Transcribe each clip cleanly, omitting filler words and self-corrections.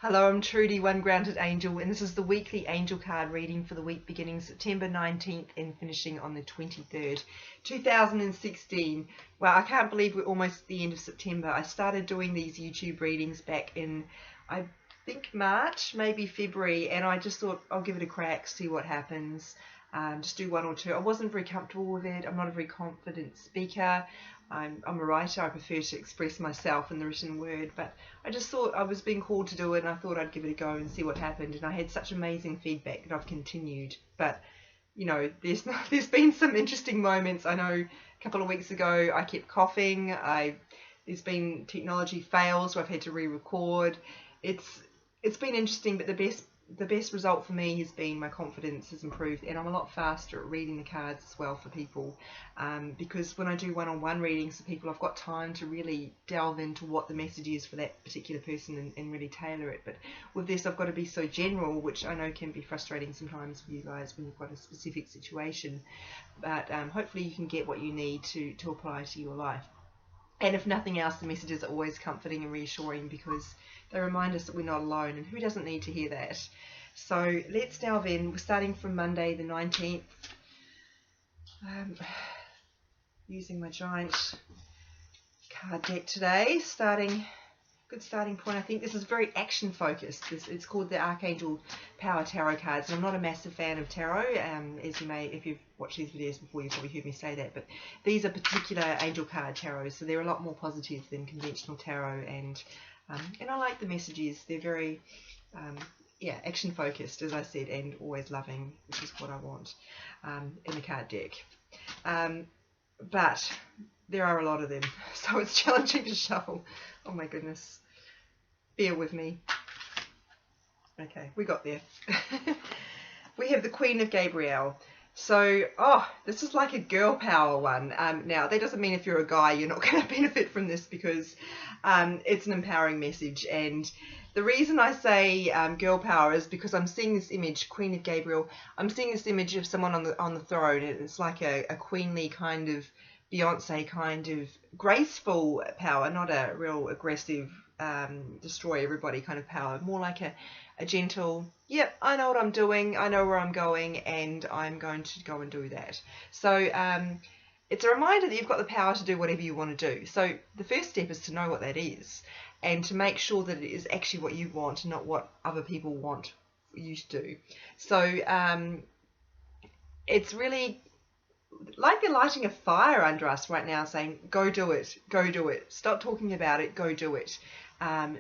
Hello, I'm Trudy, One Grounded Angel, and this is the weekly angel card reading for the week beginning September 19th and finishing on the 23rd, 2016. Wow, I can't believe we're almost at the end of September. I started doing these YouTube readings back in, I think, March, maybe February, and I just thought I'll give it a crack, see what happens. Just do one or two. I wasn't very comfortable with it. I'm not a very confident speaker. I'm a writer. I prefer to express myself in the written word, but I just thought I was being called to do it, and I thought I'd give it a go and see what happened. And I had such amazing feedback that I've continued. But you know, there's been some interesting moments. I know a couple of weeks ago I kept coughing. There's been technology fails where I've had to re-record. It's been interesting, but the best result for me has been my confidence has improved, and I'm a lot faster at reading the cards as well for people, because when I do one-on-one readings for people, I've got time to really delve into what the message is for that particular person and really tailor it. But with this, I've got to be so general, which I know can be frustrating sometimes for you guys when you've got a specific situation, but hopefully you can get what you need to apply to your life. And if nothing else, the messages are always comforting and reassuring because they remind us that we're not alone, and who doesn't need to hear that? So let's delve in. We're starting from Monday the 19th. Using my giant card deck today. Good starting point. I think this is very action focused. It's called the Archangel Power Tarot cards. And I'm not a massive fan of tarot, as you may, if you've watched these videos before, you've probably heard me say that. But these are particular angel card tarots, so they're a lot more positive than conventional tarot. And I like the messages. They're very action focused, as I said, and always loving, which is what I want in the card deck. But there are a lot of them, so it's challenging to shuffle. Oh my goodness. Bear with me. Okay, we got there. We have the Queen of Gabriel. So, this is like a girl power one. Now, that doesn't mean if you're a guy, you're not going to benefit from this, because it's an empowering message. And the reason I say girl power is because I'm seeing this image, Queen of Gabriel. I'm seeing this image of someone on the throne, and it's like a queenly kind of Beyonce kind of graceful power, not a real aggressive destroy everybody kind of power, more like a gentle, yep, I know what I'm doing, I know where I'm going, and I'm going to go and do that. So it's a reminder that you've got the power to do whatever you want to do. So the first step is to know what that is, and to make sure that it is actually what you want and not what other people want you to do. So it's really like they're lighting a fire under us right now, saying, go do it, stop talking about it, go do it.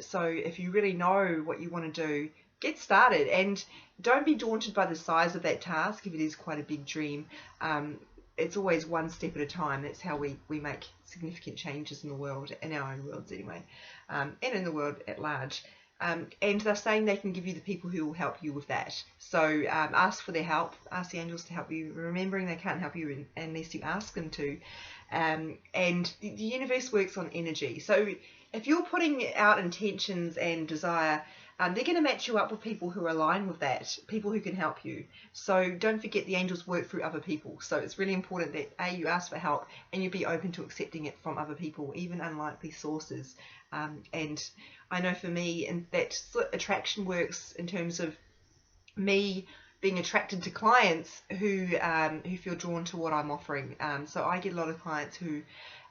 So if you really know what you want to do, get started, and don't be daunted by the size of that task if it is quite a big dream. It's always one step at a time. That's how we make significant changes in the world, in our own worlds anyway, and in the world at large. And they're saying they can give you the people who will help you with that. So ask for their help, ask the angels to help you, remembering they can't help you unless you ask them to. And the universe works on energy. So if you're putting out intentions and desire, they're going to match you up with people who are aligned with that, people who can help you. So don't forget the angels work through other people. So it's really important that you ask for help and you be open to accepting it from other people, even unlikely sources. And I know for me, and that attraction works in terms of me being attracted to clients who feel drawn to what I'm offering. So I get a lot of clients who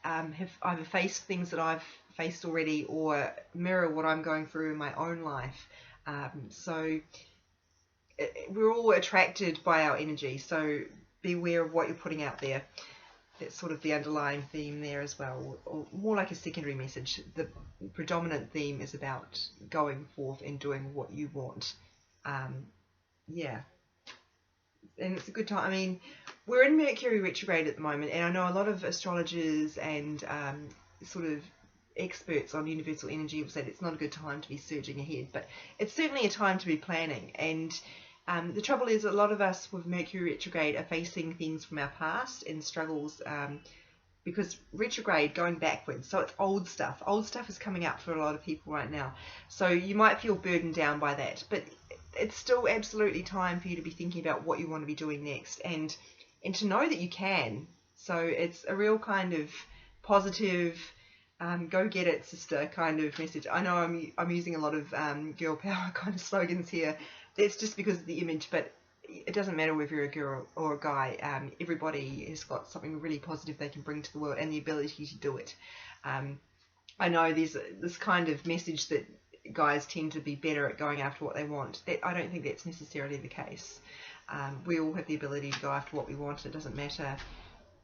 have either faced things that I've faced already or mirror what I'm going through in my own life. So we're all attracted by our energy. So be aware of what you're putting out there. That's sort of the underlying theme there as well, or more like a secondary message. The predominant theme is about going forth and doing what you want. And it's a good time. I mean, we're in Mercury retrograde at the moment, and I know a lot of astrologers and sort of experts on universal energy will say it's not a good time to be surging ahead, but it's certainly a time to be planning. And the trouble is, a lot of us with Mercury retrograde are facing things from our past and struggles, because retrograde, going backwards, so it's old stuff. Old stuff is coming up for a lot of people right now. So you might feel burdened down by that, but it's still absolutely time for you to be thinking about what you want to be doing next, and to know that you can. So it's a real kind of positive Go get it, sister, kind of message. I know I'm using a lot of girl power kind of slogans here. That's just because of the image, but it doesn't matter whether you're a girl or a guy. Everybody has got something really positive they can bring to the world and the ability to do it. I know there's this kind of message that guys tend to be better at going after what they want. I don't think that's necessarily the case. We all have the ability to go after what we want. It doesn't matter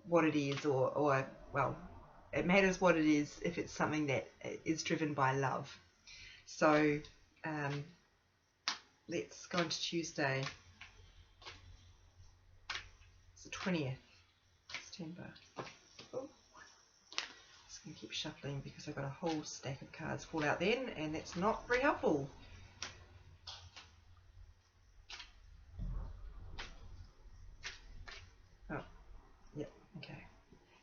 what it is, or well, it matters what it is if it's something that is driven by love. So let's go into Tuesday. It's the 20th September. Oh, just going to keep shuffling because I've got a whole stack of cards fall out then, and that's not very helpful. Oh, yep, okay.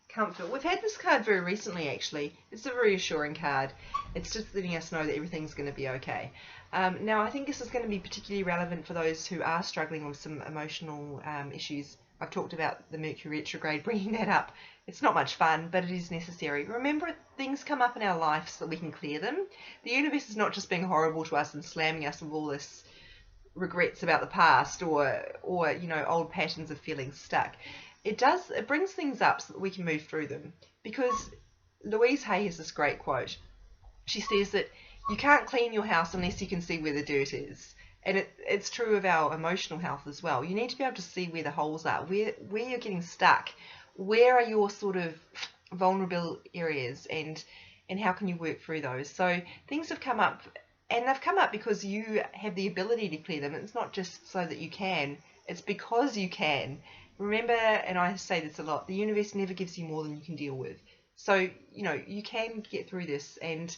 Comfort. We've had this card very recently, actually. It's a reassuring card. It's just letting us know that everything's going to be okay. Now, I think this is going to be particularly relevant for those who are struggling with some emotional issues. I've talked about the Mercury retrograde, bringing that up. It's not much fun, but it is necessary. Remember, things come up in our life so that we can clear them. The universe is not just being horrible to us and slamming us with all this regrets about the past, or you know, old patterns of feeling stuck. It brings things up so that we can move through them. Because Louise Hay has this great quote. She says that you can't clean your house unless you can see where the dirt is. And it's true of our emotional health as well. You need to be able to see where the holes are, where you're getting stuck, where are your sort of vulnerable areas, and how can you work through those. So things have come up, and they've come up because you have the ability to clear them. It's not just so that you can, it's because you can. Remember, and I say this a lot, the universe never gives you more than you can deal with. So, you know, you can get through this, and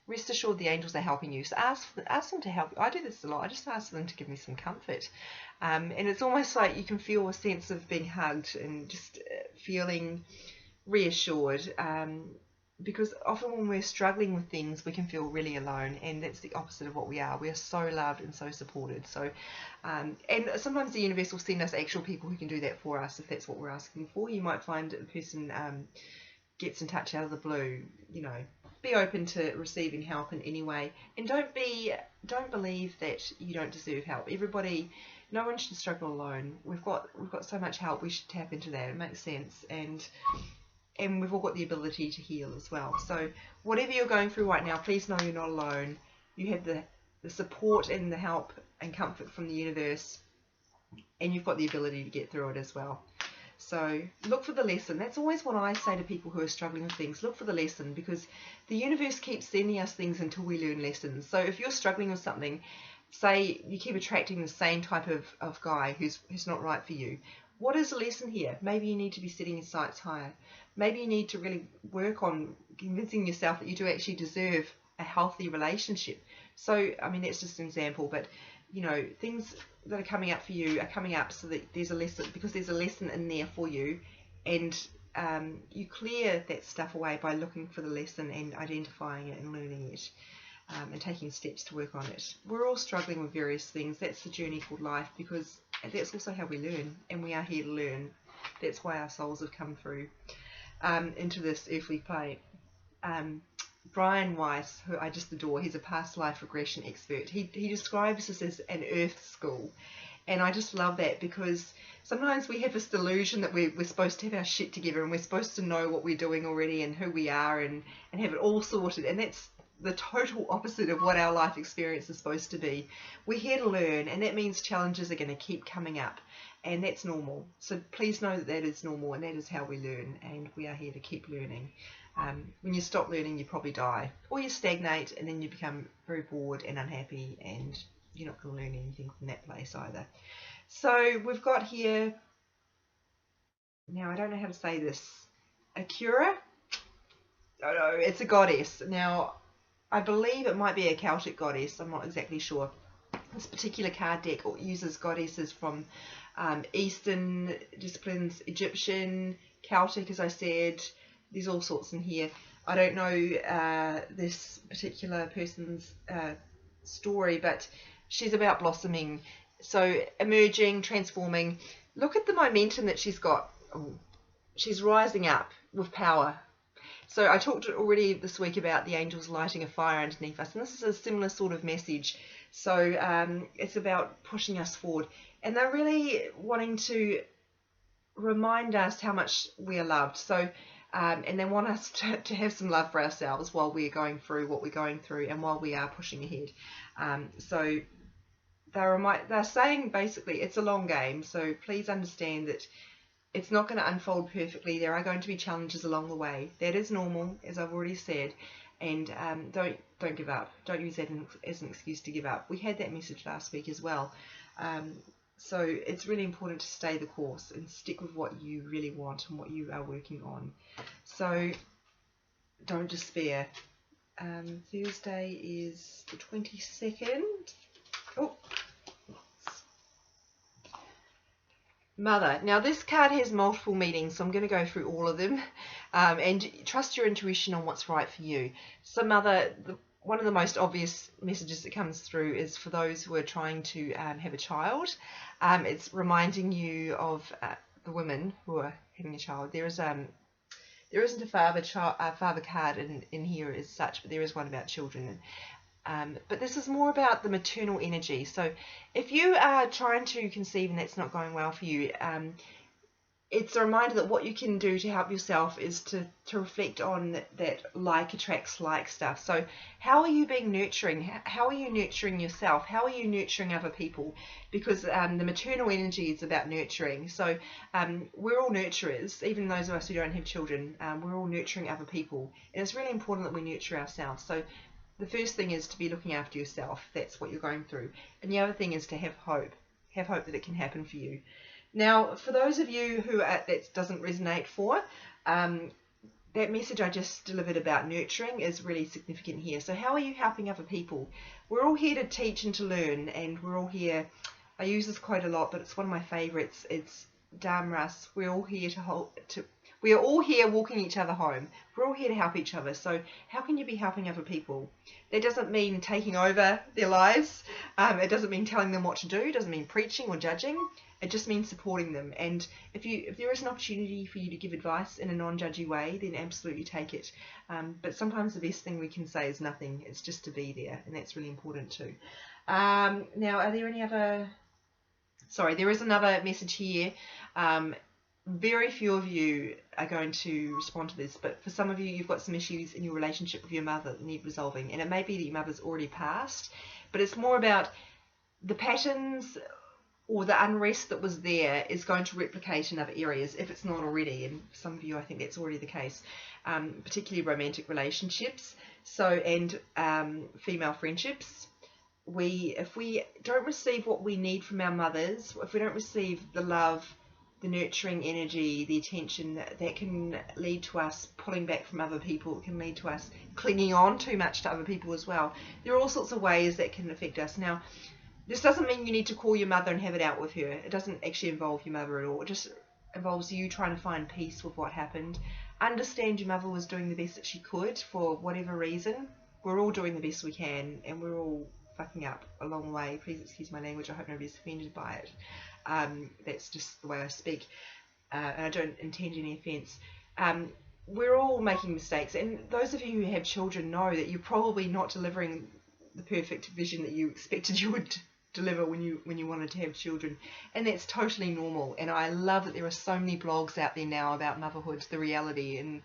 rest assured the angels are helping you. So ask them to help you. I do this a lot. I just ask them to give me some comfort. And it's almost like you can feel a sense of being hugged and just feeling reassured. Because often when we're struggling with things, we can feel really alone, and that's the opposite of what we are. We are so loved and so supported. So, and sometimes the universe will send us actual people who can do that for us if that's what we're asking for. You might find a person gets in touch out of the blue. You know, be open to receiving help in any way, and don't believe that you don't deserve help. Everybody, no one should struggle alone. We've got so much help. We should tap into that. It makes sense, and we've all got the ability to heal as well. So whatever you're going through right now, please know you're not alone. You have the support and the help and comfort from the universe, and you've got the ability to get through it as well. So look for the lesson. That's always what I say to people who are struggling with things. Look for the lesson, because the universe keeps sending us things until we learn lessons. So if you're struggling with something, say you keep attracting the same type of guy who's not right for you. What is the lesson here? Maybe you need to be setting your sights higher. Maybe you need to really work on convincing yourself that you do actually deserve a healthy relationship. So, I mean, that's just an example, but, you know, things that are coming up for you are coming up so that there's a lesson, because there's a lesson in there for you, and you clear that stuff away by looking for the lesson and identifying it and learning it, and taking steps to work on it. We're all struggling with various things. That's the journey called life, because that's also how we learn, and we are here to learn. That's why our souls have come through into this earthly plane. Brian Weiss, who I just adore, he's a past life regression expert. He describes this as an earth school, and I just love that, because sometimes we have this delusion that we're supposed to have our shit together, and we're supposed to know what we're doing already and who we are, and have it all sorted, and that's the total opposite of what our life experience is supposed to be. We're here to learn, and that means challenges are going to keep coming up, and that's normal. So please know that is normal, and that is how we learn, and we are here to keep learning. When you stop learning, you probably die, or you stagnate, and then you become very bored and unhappy, and you're not going to learn anything from that place either. So we've got here, now I don't know how to say this, Akura? Oh no, it's a goddess. Now, I believe it might be a Celtic goddess, I'm not exactly sure. This particular card deck uses goddesses from Eastern disciplines, Egyptian, Celtic, as I said. There's all sorts in here. I don't know this particular person's story, but she's about blossoming. So emerging, transforming. Look at the momentum that she's got. She's rising up with power. So I talked already this week about the angels lighting a fire underneath us, and this is a similar sort of message. So it's about pushing us forward, and they're really wanting to remind us how much we are loved. So and they want us to have some love for ourselves while we're going through what we're going through and while we are pushing ahead. So they're saying basically it's a long game, so please understand that it's not going to unfold perfectly. There are going to be challenges along the way. That is normal, as I've already said, and don't give up. Don't use that as an excuse to give up. We had that message last week as well. So it's really important to stay the course and stick with what you really want and what you are working on. So don't despair. Thursday is the 22nd. Oh, Mother. Now this card has multiple meanings, so I'm going to go through all of them, and trust your intuition on what's right for you. So Mother, one of the most obvious messages that comes through is for those who are trying to have a child. It's reminding you of the women who are having a child. There isn't a father card in here as such, but there is one about children. But this is more about the maternal energy. So if you are trying to conceive and that's not going well for you, it's a reminder that what you can do to help yourself is to reflect on that like attracts like stuff. So how are you being nurturing? How are you nurturing yourself? How are you nurturing other people? Because the maternal energy is about nurturing. So we're all nurturers, even those of us who don't have children. We're all nurturing other people. And it's really important that we nurture ourselves. So the first thing is to be looking after yourself. That's what you're going through. And the other thing is to have hope. Have hope that it can happen for you. Now, for those of you who that doesn't resonate for, that message I just delivered about nurturing is really significant here. So how are you helping other people? We're all here to teach and to learn, and we're all here, I use this quote a lot, but it's one of my favourites. It's Dam Russ, we're all here we are all here walking each other home. We're all here to help each other. So how can you be helping other people? That doesn't mean taking over their lives. It doesn't mean telling them what to do. It doesn't mean preaching or judging. It just means supporting them. And if there is an opportunity for you to give advice in a non-judgy way, then absolutely take it. But sometimes the best thing we can say is nothing. It's just to be there, and that's really important too. Now, are there any other... Sorry, there is another message here. Very few of you are going to respond to this, but for some of you, you've got some issues in your relationship with your mother that need resolving. And it may be that your mother's already passed, but it's more about the patterns or the unrest that was there is going to replicate in other areas if it's not already. And for some of you, I think that's already the case, particularly romantic relationships. So, and female friendships. If we don't receive what we need from our mothers, if we don't receive the love, the nurturing energy, the attention, that can lead to us pulling back from other people. It can lead to us clinging on too much to other people as well. There are all sorts of ways that can affect us. Now, this doesn't mean you need to call your mother and have it out with her. It doesn't actually involve your mother at all. It just involves you trying to find peace with what happened. Understand your mother was doing the best that she could for whatever reason. We're all doing the best we can, and we're all fucking up a long way. Please excuse my language. I hope nobody's offended by it. That's just the way I speak, and I don't intend any offence. We're all making mistakes, and those of you who have children know that you're probably not delivering the perfect vision that you expected you would deliver when you wanted to have children, and that's totally normal. And I love that there are so many blogs out there now about motherhood, the reality, and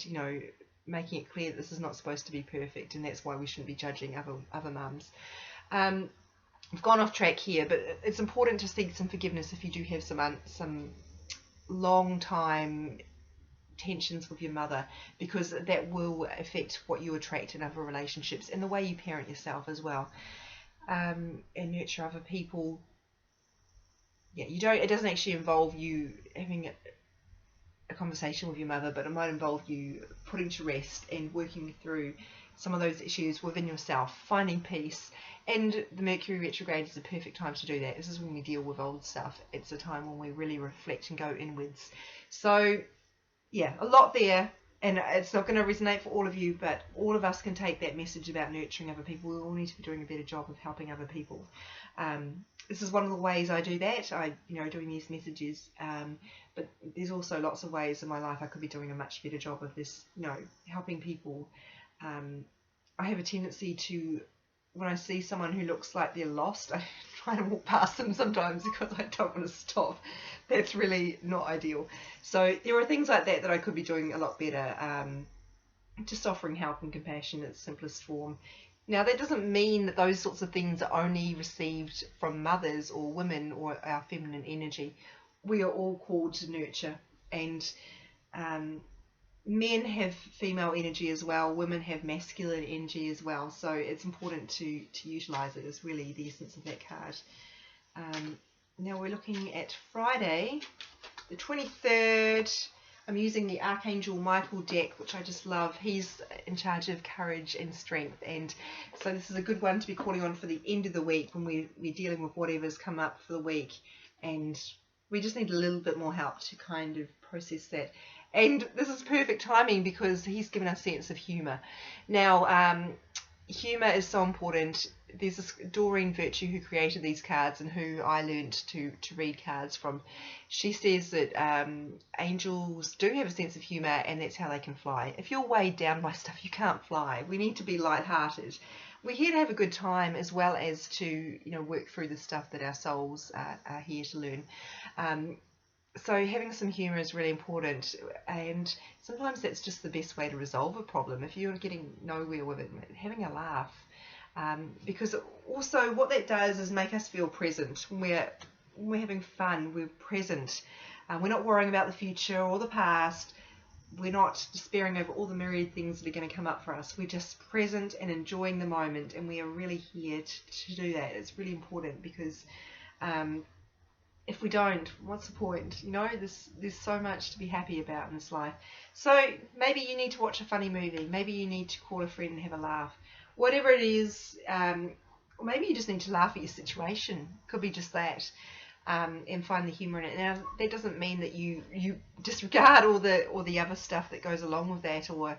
you know, making it clear that this is not supposed to be perfect, and that's why we shouldn't be judging other mums. I've gone off track here, but it's important to seek some forgiveness if you do have some long time tensions with your mother, because that will affect what you attract in other relationships and the way you parent yourself as well, and nurture other people. Yeah, it doesn't actually involve you having a conversation with your mother, but it might involve you putting to rest and working through some of those issues within yourself, finding peace. And the Mercury retrograde is the perfect time to do that. This is when we deal with old stuff. It's a time when we really reflect and go inwards. So yeah, a lot there. and it's not going to resonate for all of you, but all of us can take that message about nurturing other people. We all need to be doing a better job of helping other people. This is one of the ways I do that. Doing these messages, but there's also lots of ways in my life I could be doing a much better job of this, helping people. I have a tendency to, when I see someone who looks like they're lost, I try to walk past them sometimes because I don't want to stop. That's really not ideal. So there are things like that I could be doing a lot better. Just offering help and compassion in its simplest form. Now, that doesn't mean that those sorts of things are only received from mothers or women or our feminine energy. We are all called to nurture, and men have female energy as well, women have masculine energy as well, so it's important to utilise it. Is really the essence of that card. Now we're looking at Friday, the 23rd. I'm using the Archangel Michael deck, which I just love. He's in charge of courage and strength, and so this is a good one to be calling on for the end of the week when we're dealing with whatever's come up for the week, and we just need a little bit more help to kind of process that. And this is perfect timing because he's given us a sense of humour. Now, humour is so important. There's this Doreen Virtue who created these cards and who I learned to read cards from. She says that angels do have a sense of humour, and that's how they can fly. If you're weighed down by stuff, you can't fly. We need to be lighthearted. We're here to have a good time as well as to work through the stuff that our souls are here to learn. So having some humour is really important, and sometimes that's just the best way to resolve a problem. If you're getting nowhere with it, having a laugh. Because also what that does is make us feel present. When we're having fun, we're present. We're not worrying about the future or the past. We're not despairing over all the myriad things that are going to come up for us. We're just present and enjoying the moment, and we are really here to do that. It's really important because if we don't, what's the point? There's so much to be happy about in this life. So maybe you need to watch a funny movie. Maybe you need to call a friend and have a laugh. Whatever it is, or maybe you just need to laugh at your situation. Could be just that, and find the humour in it. Now, that doesn't mean that you disregard all the other stuff that goes along with that, or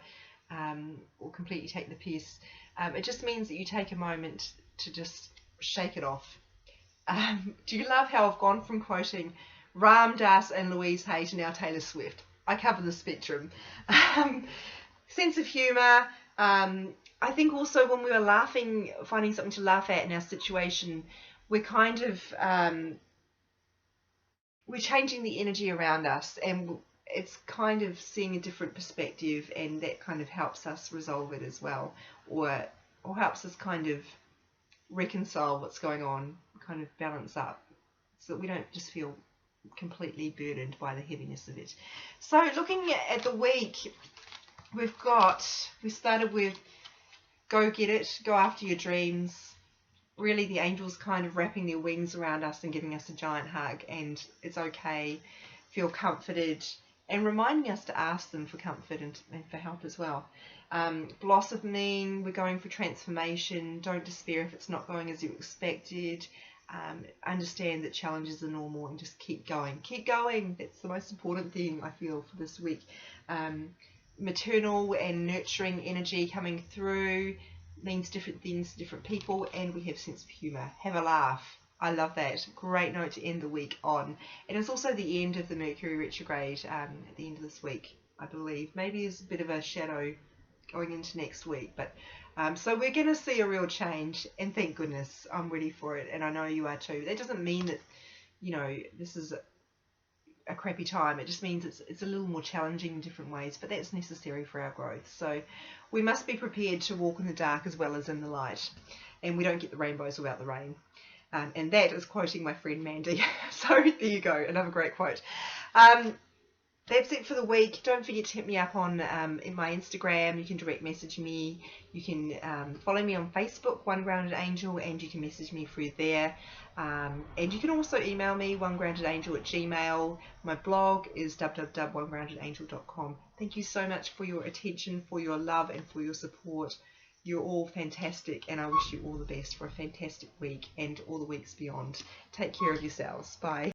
completely take the piss. It just means that you take a moment to just shake it off. Do you love how I've gone from quoting Ram Dass and Louise Hay to now Taylor Swift? I cover the spectrum. Sense of humour. I think also when we were laughing, finding something to laugh at in our situation, we're kind of we're changing the energy around us, and it's kind of seeing a different perspective, and that kind of helps us resolve it as well, or helps us kind of reconcile what's going on, kind of balance up, so that we don't just feel completely burdened by the heaviness of it. So looking at the week, we started with go get it, go after your dreams. Really, the angels kind of wrapping their wings around us and giving us a giant hug, and it's okay, feel comforted, and reminding us to ask them for comfort and for help as well. Blossoming, we're going for transformation. Don't despair if it's not going as you expected. Understand that challenges are normal, and just keep going. Keep going. That's the most important thing I feel for this week. Maternal and nurturing energy coming through means different things to different people, and we have sense of humour. Have a laugh. I love that. Great note to end the week on. And it's also the end of the Mercury retrograde at the end of this week, I believe. Maybe there's a bit of a shadow going into next week, but so we're going to see a real change, and thank goodness. I'm ready for it, and I know you are too. That doesn't mean that this is a crappy time. It just means it's a little more challenging in different ways, but that's necessary for our growth. So we must be prepared to walk in the dark as well as in the light, and we don't get the rainbows without the rain. And that is quoting my friend Mandy. So there you go, another great quote. That's it for the week. Don't forget to hit me up on in my Instagram. You can direct message me. You can follow me on Facebook, One Grounded Angel, and you can message me through there. And you can also email me, onegroundedangel@gmail. My blog is www.onegroundedangel.com. Thank you so much for your attention, for your love, and for your support. You're all fantastic, and I wish you all the best for a fantastic week and all the weeks beyond. Take care of yourselves. Bye.